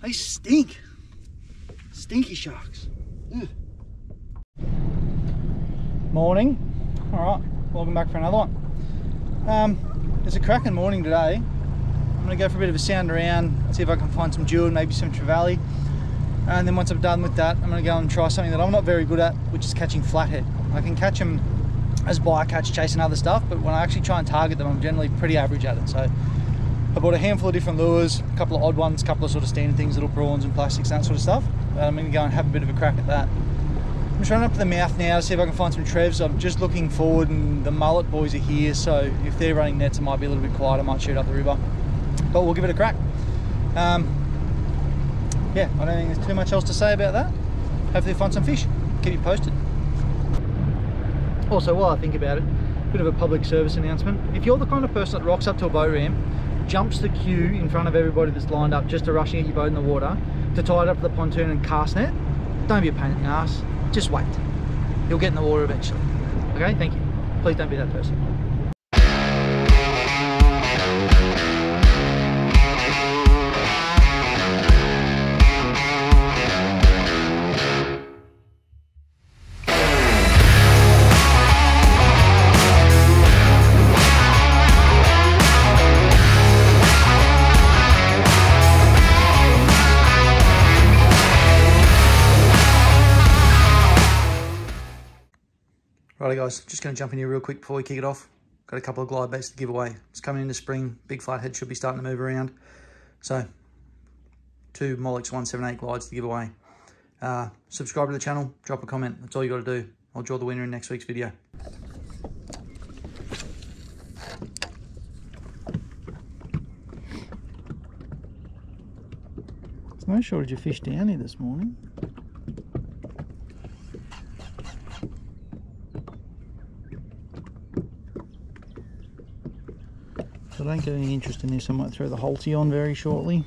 They stink. Stinky sharks. Ugh. Morning. All right, welcome back for another one. It's a cracking morning today. I'm gonna go for a bit of a sound around, see if I can find some jewel, maybe some trevally. And then once I'm done with that, I'm gonna go and try something that I'm not very good at, which is catching flathead. I can catch them as bycatch, chasing other stuff, but when I actually try and target them, I'm generally pretty average at it. So I bought a handful of different lures, a couple of odd ones, a couple of sort of standard things, little prawns and plastics, that sort of stuff. I'm gonna go and have a bit of a crack at that. I'm just running up to the mouth now to see if I can find some trevs. I'm just looking forward, and the mullet boys are here, so if they're running nets, it might be a little bit quiet. I might shoot up the river, but we'll give it a crack. Yeah, I don't think there's too much else to say about that. Hopefully find some fish. Keep you posted. Also, while I think about it, a bit of a public service announcement. If you're the kind of person that rocks up to a boat ramp, jumps the queue in front of everybody that's lined up just to rush and get your boat in the water, to tie it up to the pontoon and cast net, don't be a pain in the ass. Just wait. You'll get in the water eventually. Okay, thank you. Please don't be that person. Righty guys, just going to jump in here real quick before we kick it off. Got a couple of glide baits to give away. It's coming into spring, big flathead should be starting to move around. So, 2 Molex 178 glides to give away. Subscribe to the channel, drop a comment, that's all you got to do. I'll draw the winner in next week's video. There's no shortage of fish down here this morning. If I don't get any interest in this, I might throw the Holty on very shortly.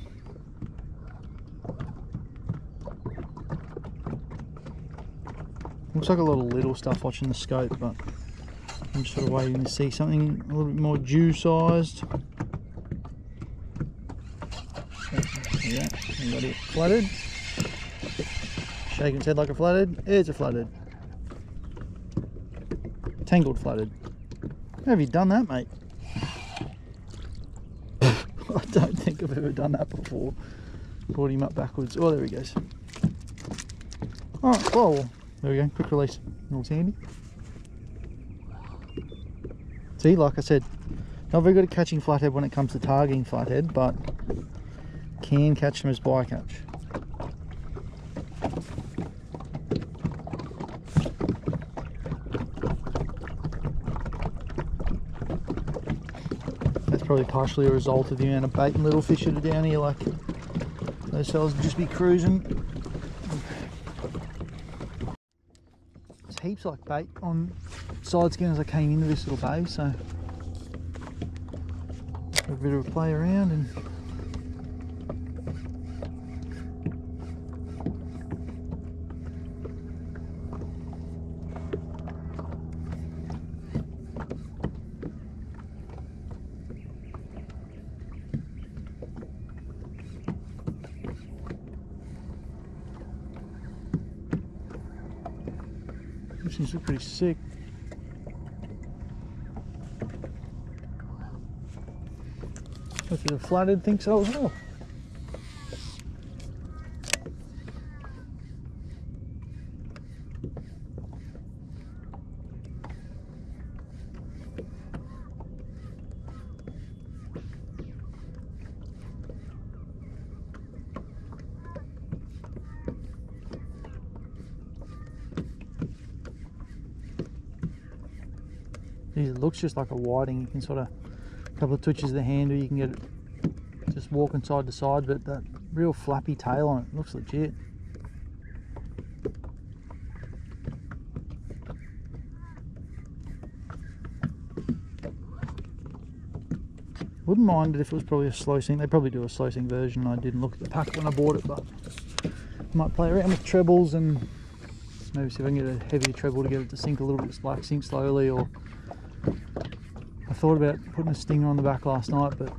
Looks like a lot of little stuff watching the scope, but I'm just sort of waiting to see something a little bit more Jew-sized. Yeah, we got it. Flathead. Shaking its head like a flathead. It's a flathead. Tangled flathead. How have you done that, mate? I don't think I've ever done that before. Brought him up backwards. Oh, there he goes. Alright, well, there we go. Quick release. All's handy. See, like I said, not very good at catching flathead when it comes to targeting flathead, but can catch them as bycatch. Probably partially a result of the amount of bait and little fish that are down here. Like those fellas would just be cruising. There's heaps like bait on side skin as I came into this little bay, so a bit of a play around and seems to be pretty sick. If the flathead thinks so as well. It looks just like a whiting. You can sort of, a couple of twitches of the handle, you can get it just walking side to side, but that real flappy tail on it looks legit. Wouldn't mind it if it was probably a slow sink. They probably do a slow sink version. I didn't look at the pack when I bought it, but I might play around with trebles and maybe see if I can get a heavier treble to get it to sink a little bit, like sink slowly. Or I thought about putting a stinger on the back last night, but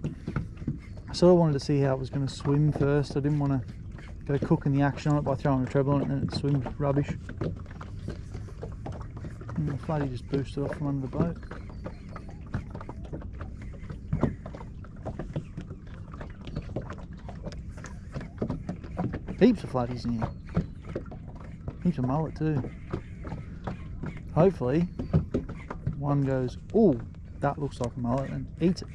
I sort of wanted to see how it was going to swim first. I didn't want to go cooking the action on it by throwing a treble on it, and then it swims rubbish. And the Flatty just boosted off from under the boat. Heaps of flatties in here. Heaps of mullet too. Hopefully one goes, oh, that looks like a mullet, and eats it.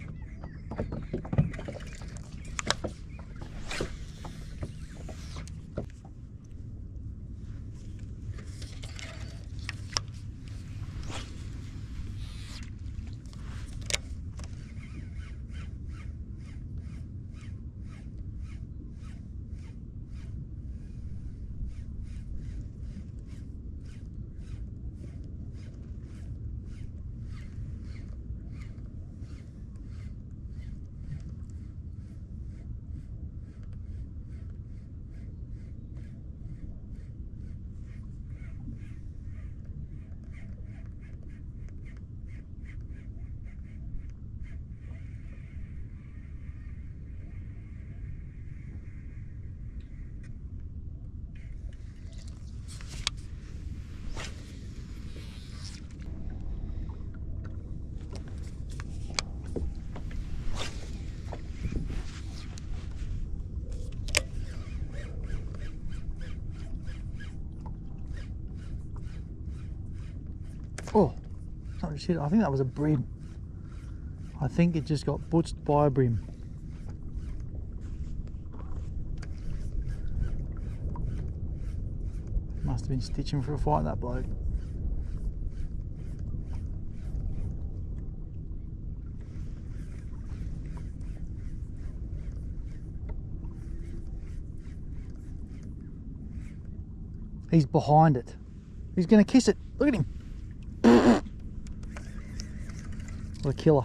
Oh, something just hit it. I think that was a brim. I think it just got butched by a brim. Must have been stitching for a fight, that bloke. He's behind it. He's going to kiss it. Look at him. What a killer.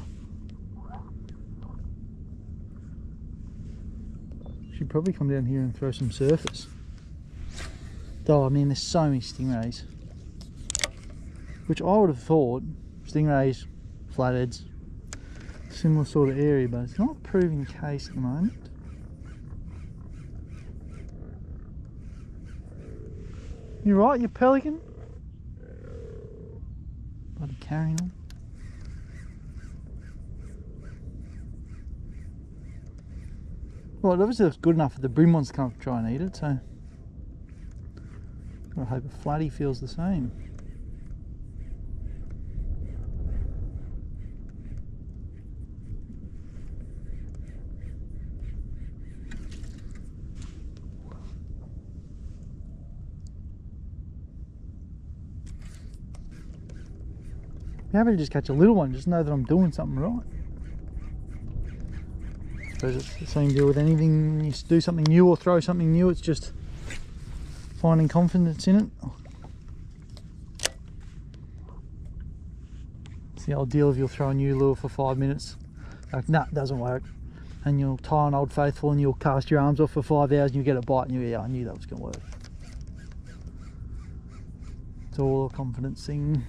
Should probably come down here and throw some surfers. Though, I mean, there's so many stingrays. Which I would have thought, stingrays, flatheads, similar sort of area, but it's not proving the case at the moment. You right, you pelican? Bloody carrying on. Well, obviously it's good enough for the brim ones to come up and try and eat it, so I hope a flatty feels the same. If you happen to just catch a little one, just know that I'm doing something right. I suppose it's the same deal with anything. When you do something new or throw something new, it's just finding confidence in it. It's the old deal of you'll throw a new lure for 5 minutes, like, nah, it doesn't work. And you'll tie an Old Faithful and you'll cast your arms off for 5 hours and you get a bite and you go, yeah, I knew that was going to work. It's all a confidence thing.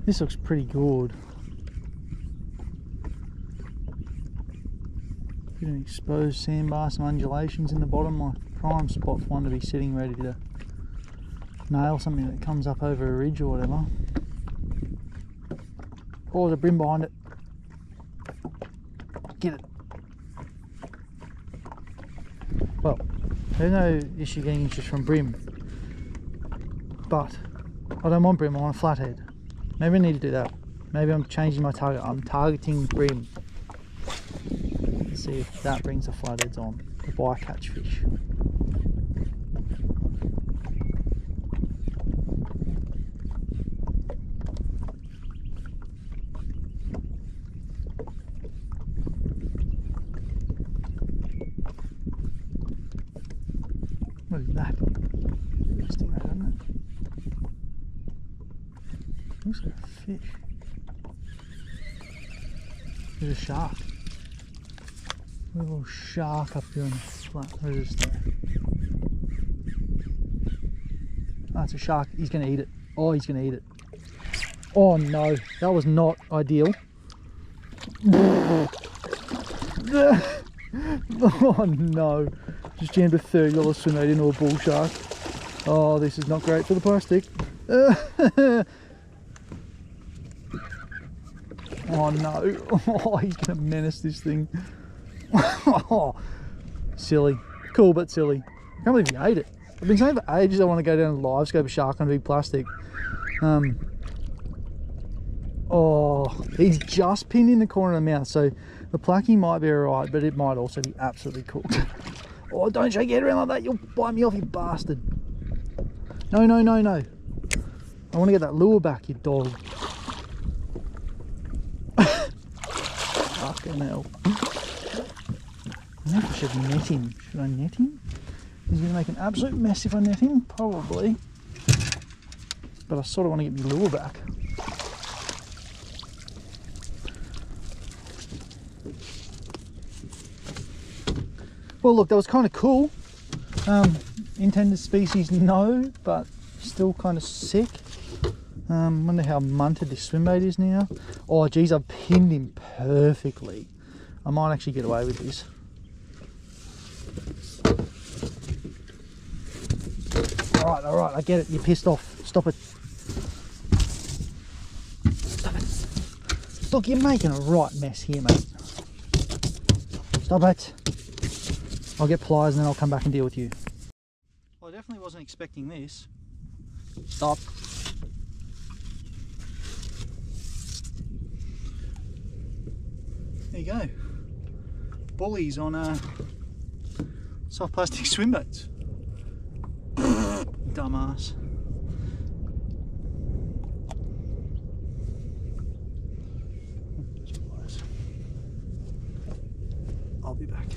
This looks pretty good. Bit of exposed sandbar, some undulations in the bottom. My prime spot for one to be sitting ready to nail something that comes up over a ridge or whatever. Oh, there's a brim behind it. Get it. Well, there's no issue getting interest from brim, but I don't want brim, I want a flathead. Maybe I need to do that. Maybe I'm changing my target. I'm targeting brim. Let's see if that brings the flatheads on, the bycatch fish. What is that? Interesting, isn't it? Looks like a fish. There's a shark. A little shark up here on the flat. What is this thing? Oh, it's a shark. He's going to eat it. Oh, he's going to eat it. Oh no, that was not ideal. Oh no. Just jammed a $30 swim bait into a bull shark. Oh, this is not great for the plastic. Oh no. Oh, he's going to menace this thing. Oh, silly. Cool, but silly. I can't believe he ate it. I've been saying for ages I want to go down and live scope a shark on a big plastic. Oh, he's just pinned in the corner of the mouth, so the placky might be alright, but it might also be absolutely cooked. Oh, don't shake your head around like that, you'll bite me off, you bastard. No, no, no, no. I want to get that lure back, you dog. Fucking hell. I think I should net him. Should I net him? He's going to make an absolute mess if I net him, probably. But I sort of want to get my lure back. Well, look, that was kind of cool. Intended species, no, but still kind of sick. Wonder how munted this swim bait is now. Oh, geez, I've pinned him perfectly. I might actually get away with this. All right, I get it. You're pissed off. Stop it. Stop it. Look, you're making a right mess here, mate. Stop it. I'll get pliers and then I'll come back and deal with you. Well, I definitely wasn't expecting this. Stop. There you go. Bullies on soft plastic swim baits. Dumbass. I'll be back.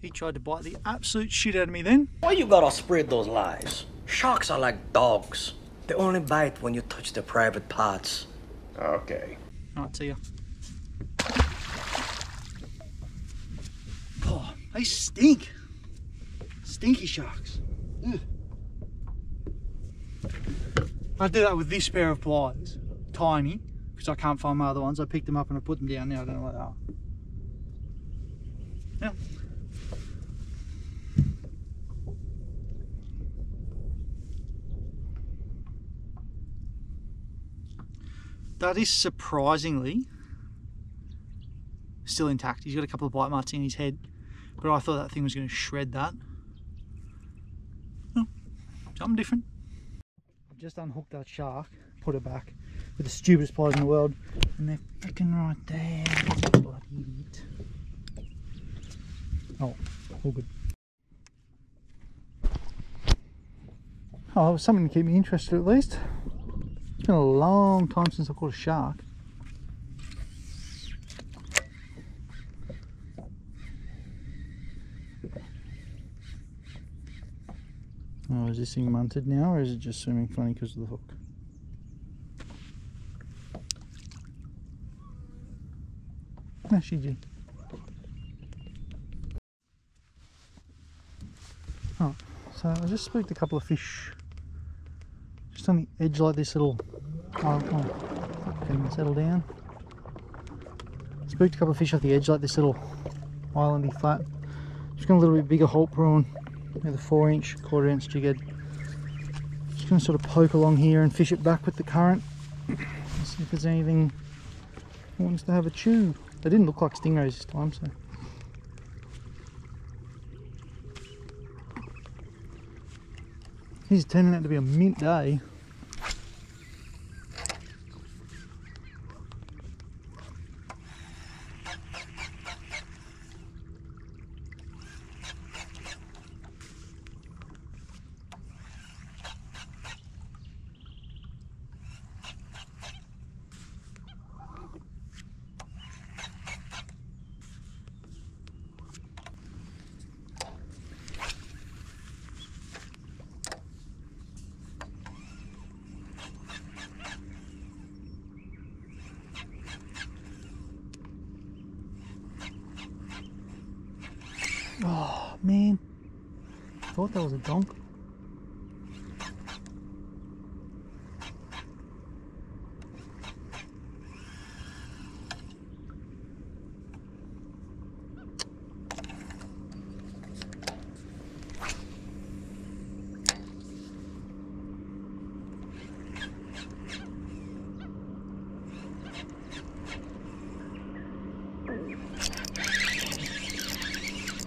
He tried to bite the absolute shit out of me then. Why you gotta spread those lies? Sharks are like dogs. They only bite when you touch their private parts. Okay. Alright, see ya. Oh, they stink. Stinky sharks. Ugh. I did that with this pair of pliers. Tiny, because I can't find my other ones. I picked them up and I put them down now. I don't know what they are. Yeah. That is surprisingly still intact. He's got a couple of bite marks in his head, but I thought that thing was going to shred that. Oh, something different. I've just unhooked that shark, put it back with the stupidest pliers in the world, and they're freaking right there. Bloody idiot. Oh, all good. Oh, it was something to keep me interested at least. It's been a long time since I caught a shark. Oh, is this thing munted now, or is it just swimming funny because of the hook? Ah, GG. Oh, so I just spooked a couple of fish just on the edge like this little Can settle down. Spooked a couple of fish off the edge, like this little islandy flat. Just got a little bit bigger Holt prawn with a 4-inch, 1/4 ounce jig head. Just going to sort of poke along here and fish it back with the current. See if there's anything that wants to have a chew. They didn't look like stingrays this time, so. This is turning out to be a mint day. Oh man, I thought that was a donk.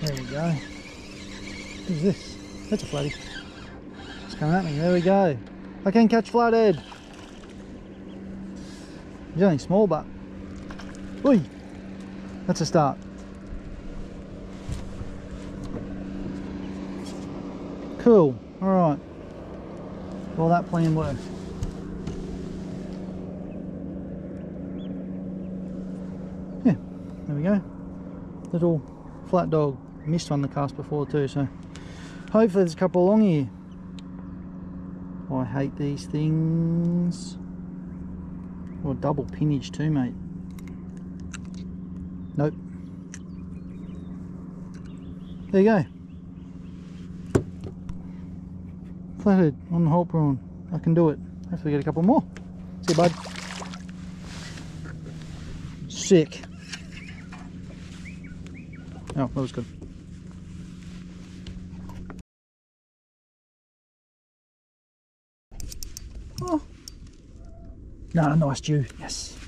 There we go. Who's this? That's a flatty. It's coming at me. There we go. I can catch flathead. He's only small, but oi, that's a start. Cool. All right. Well, that plan worked. Yeah. There we go. Little flat dog. Missed one the cast before too, so hopefully there's a couple along here. Oh, I hate these things. Oh, double pinnage too, mate. Nope. There you go. Flathead on the Holt prawn. I can do it. Hopefully get a couple more. See you, bud. Sick. Oh, that was good. Oh. No, nice dew. Yes.